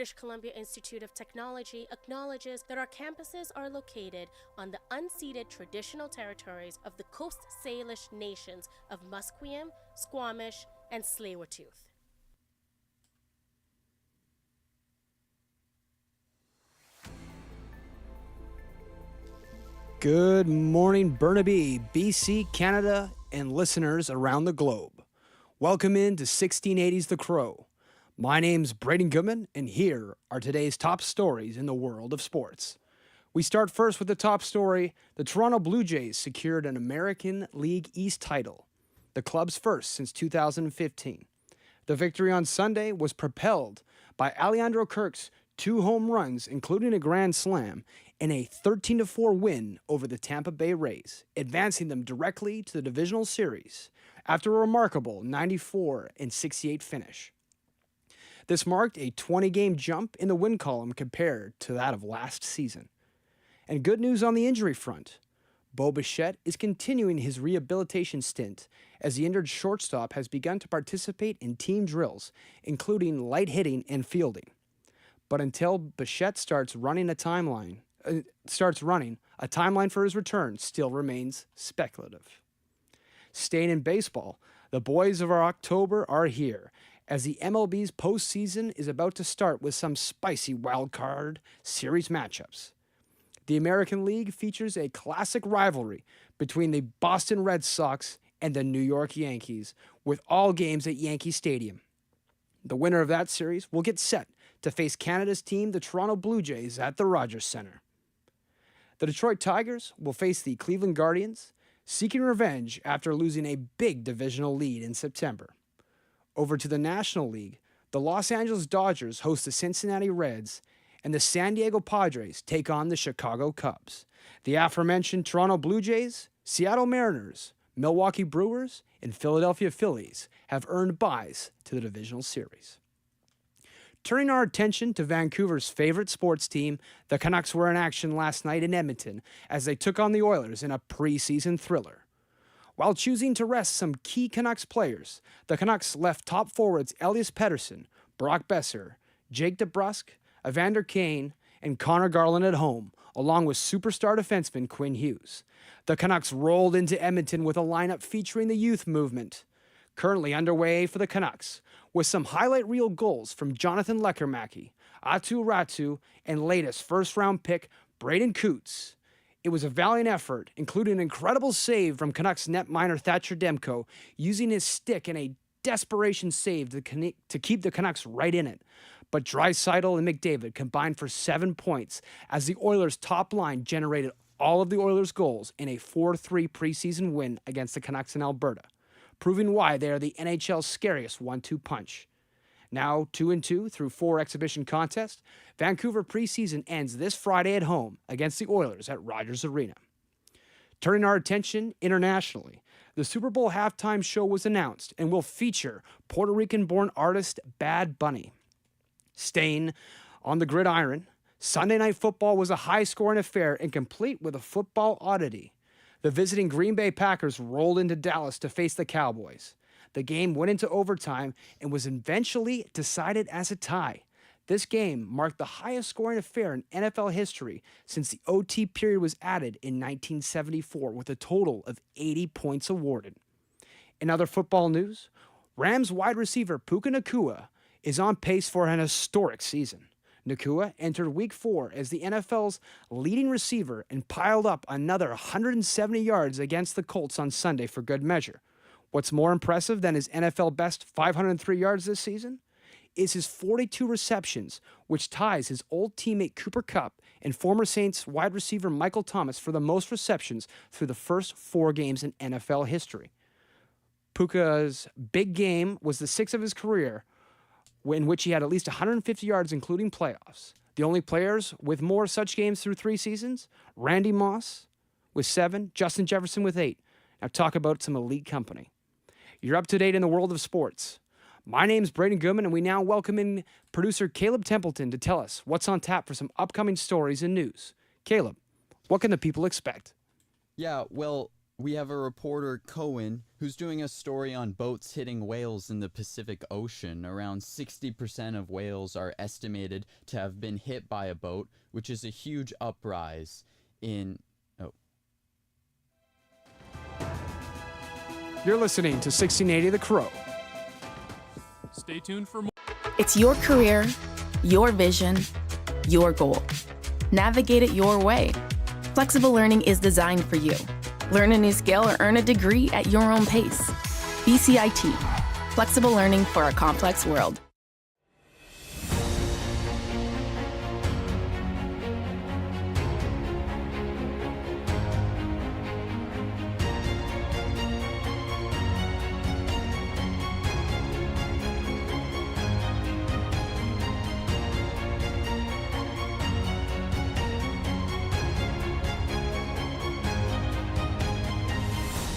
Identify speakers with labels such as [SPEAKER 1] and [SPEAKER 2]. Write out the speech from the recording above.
[SPEAKER 1] British Columbia Institute of Technology acknowledges that our campuses are located on the unceded traditional territories of the Coast Salish nations of Musqueam, Squamish, and Tsleil-Waututh.
[SPEAKER 2] Good morning, Burnaby, BC, Canada, and listeners around the globe. Welcome in to 1680's The Crow. My name's Braden Goodman, and here are today's top stories in the world of sports. We start first with the top story. The Toronto Blue Jays secured an American League East title, the club's first since 2015. The victory on Sunday was propelled by Alejandro Kirk's 2 home runs, including a grand slam, in a 13-4 win over the Tampa Bay Rays, advancing them directly to the divisional series after a remarkable 94-68 finish. This marked a 20-game jump in the win column compared to that of last season. And good news on the injury front. Bo Bichette is continuing his rehabilitation stint as the injured shortstop has begun to participate in team drills, including light hitting and fielding. But until Bichette starts running, a timeline for his return still remains speculative. Staying in baseball, the boys of our October are here, as the MLB's postseason is about to start with some spicy wildcard series matchups. The American League features a classic rivalry between the Boston Red Sox and the New York Yankees, with all games at Yankee Stadium. The winner of that series will get set to face Canada's team, the Toronto Blue Jays, at the Rogers Centre. The Detroit Tigers will face the Cleveland Guardians, seeking revenge after losing a big divisional lead in September. Over to the National League, the Los Angeles Dodgers host the Cincinnati Reds, and the San Diego Padres take on the Chicago Cubs. The aforementioned Toronto Blue Jays, Seattle Mariners, Milwaukee Brewers, and Philadelphia Phillies have earned byes to the divisional series. Turning our attention to Vancouver's favorite sports team, the Canucks were in action last night in Edmonton as they took on the Oilers in a preseason thriller. While choosing to rest some key Canucks players, the Canucks left top forwards Elias Pettersson, Brock Besser, Jake DeBrusk, Evander Kane, and Connor Garland at home, along with superstar defenseman Quinn Hughes. The Canucks rolled into Edmonton with a lineup featuring the youth movement, currently underway for the Canucks, with some highlight reel goals from Jonathan Lekkerimäki, Atu Ratu, and latest first-round pick Braden Coots. It was a valiant effort, including an incredible save from Canucks netminder Thatcher Demko, using his stick in a desperation save to keep the Canucks right in it. But Draisaitl and McDavid combined for 7 points as the Oilers' top line generated all of the Oilers' goals in a 4-3 preseason win against the Canucks in Alberta, proving why they are the NHL's scariest 1-2 punch. Now 2-2 through 4 exhibition contests, Vancouver preseason ends this Friday at home against the Oilers at Rogers Arena. Turning our attention internationally, the Super Bowl halftime show was announced and will feature Puerto Rican-born artist Bad Bunny. Staying on the gridiron, Sunday Night Football was a high-scoring affair and complete with a football oddity. The visiting Green Bay Packers rolled into Dallas to face the Cowboys. The game went into overtime and was eventually decided as a tie. This game marked the highest scoring affair in NFL history since the OT period was added in 1974, with a total of 80 points awarded. In other football news, Rams wide receiver Puka Nacua is on pace for an historic season. Nacua entered Week 4 as the NFL's leading receiver and piled up another 170 yards against the Colts on Sunday for good measure. What's more impressive than his NFL best 503 yards this season is his 42 receptions, which ties his old teammate Cooper Kupp and former Saints wide receiver Michael Thomas for the most receptions through the first 4 games in NFL history. Puka's big game was the 6th of his career, in which he had at least 150 yards, including playoffs. The only players with more such games through 3 seasons, Randy Moss with 7, Justin Jefferson with 8. Now talk about some elite company. You're up to date in the world of sports. My name's Braden Goodman, and we now welcome in producer Caleb Templeton to tell us what's on tap for some upcoming stories and news. Caleb, what can the people expect?
[SPEAKER 3] Yeah, well, we have a reporter, Cohen, who's doing a story on boats hitting whales in the Pacific Ocean. Around 60% of whales are estimated to have been hit by a boat, which is a huge uprise in...
[SPEAKER 2] You're listening to 1680 The Crow.
[SPEAKER 4] Stay tuned for more.
[SPEAKER 5] It's your career, your vision, your goal. Navigate it your way. Flexible learning is designed for you. Learn a new skill or earn a degree at your own pace. BCIT, flexible learning for a complex world.